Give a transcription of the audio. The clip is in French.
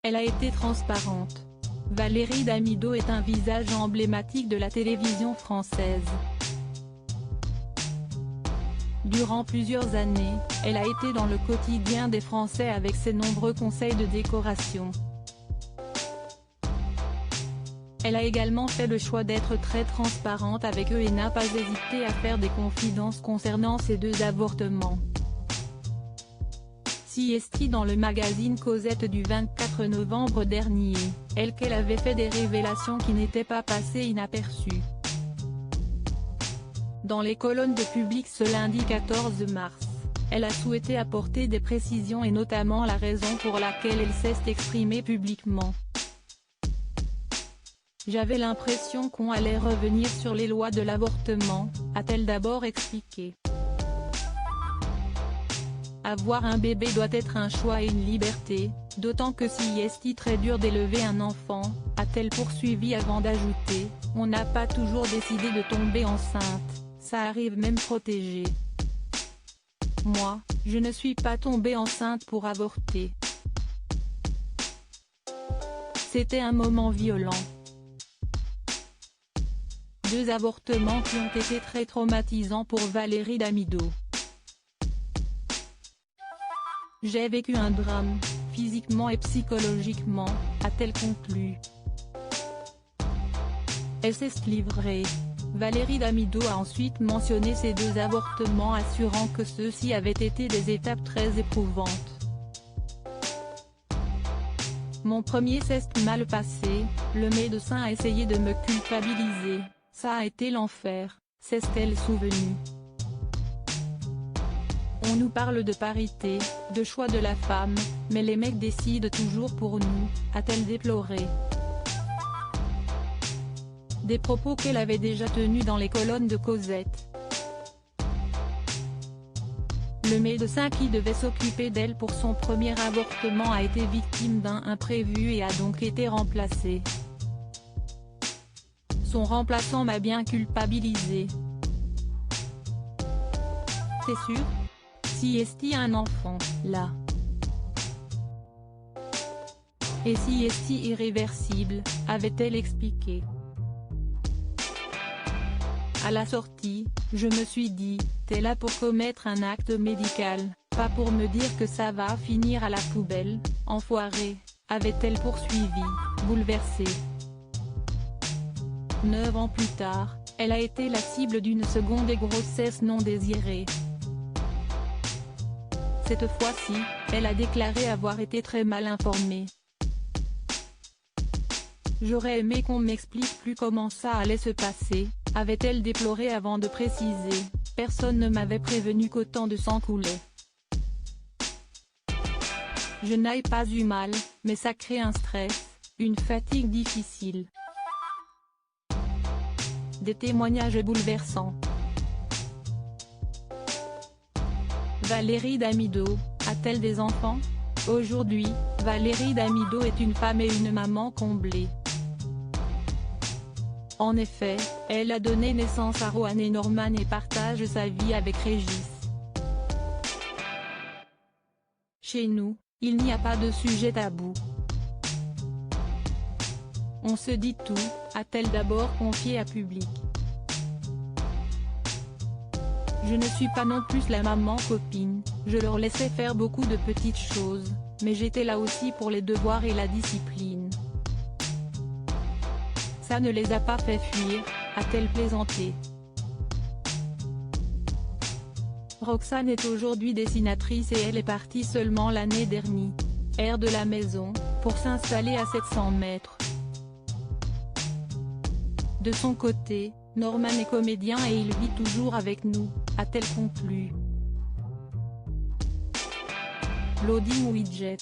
Elle a été transparente. Valérie Damido est un visage emblématique de la télévision française. Durant plusieurs années, elle a été dans le quotidien des Français avec ses nombreux conseils de décoration. Elle a également fait le choix d'être très transparente avec eux et n'a pas hésité à faire des confidences concernant ces 2 avortements. CST dans le magazine Cosette du 24 novembre dernier, qu'elle avait fait des révélations qui n'étaient pas passées inaperçues. Dans les colonnes de Public ce lundi 14 mars, elle a souhaité apporter des précisions et notamment la raison pour laquelle elle s'est exprimée publiquement. J'avais l'impression qu'on allait revenir sur les lois de l'avortement, a-t-elle d'abord expliqué. Avoir un bébé doit être un choix et une liberté, d'autant que si est très dur d'élever un enfant, a-t-elle poursuivi avant d'ajouter, on n'a pas toujours décidé de tomber enceinte, ça arrive même protégé. Moi, je ne suis pas tombée enceinte pour avorter. C'était un moment violent. 2 avortements qui ont été très traumatisants pour Valérie Damido. J'ai vécu un drame, physiquement et psychologiquement, a-t-elle conclu. Elle s'est livrée. Valérie Damido a ensuite mentionné ces 2 avortements assurant que ceux-ci avaient été des étapes très éprouvantes. Mon premier s'est mal passé, le médecin a essayé de me culpabiliser, ça a été l'enfer, s'est-elle souvenue. On nous parle de parité, de choix de la femme, mais les mecs décident toujours pour nous, a-t-elle déploré. Des propos qu'elle avait déjà tenus dans les colonnes de Cosette. Le médecin qui devait s'occuper d'elle pour son premier avortement a été victime d'un imprévu et a donc été remplacé. Son remplaçant m'a bien culpabilisé. T'es sûr ? Si est-il un enfant, là. Et si est-il irréversible, avait-elle expliqué. À la sortie, je me suis dit, t'es là pour commettre un acte médical, pas pour me dire que ça va finir à la poubelle, enfoiré, avait-elle poursuivi, bouleversée. 9 ans plus tard, elle a été la cible d'une seconde grossesse non désirée. Cette fois-ci, elle a déclaré avoir été très mal informée. J'aurais aimé qu'on m'explique plus comment ça allait se passer, avait-elle déploré avant de préciser, personne ne m'avait prévenu qu'autant de sang coulait. Je n'ai pas eu mal, mais ça crée un stress, une fatigue difficile. Des témoignages bouleversants. Valérie Damido, a-t-elle des enfants? Aujourd'hui, Valérie Damido est une femme et une maman comblée. En effet, elle a donné naissance à Rohan et Norman et partage sa vie avec Régis. Chez nous, il n'y a pas de sujet tabou. On se dit tout, a-t-elle d'abord confié à Public. Je ne suis pas non plus la maman copine, je leur laissais faire beaucoup de petites choses, mais j'étais là aussi pour les devoirs et la discipline. Ça ne les a pas fait fuir, a-t-elle plaisanté. Roxane est aujourd'hui dessinatrice et elle est partie seulement l'année dernière de la maison, pour s'installer à 700 mètres. De son côté, Norman est comédien et il vit toujours avec nous, a-t-elle conclu. Loading Widget.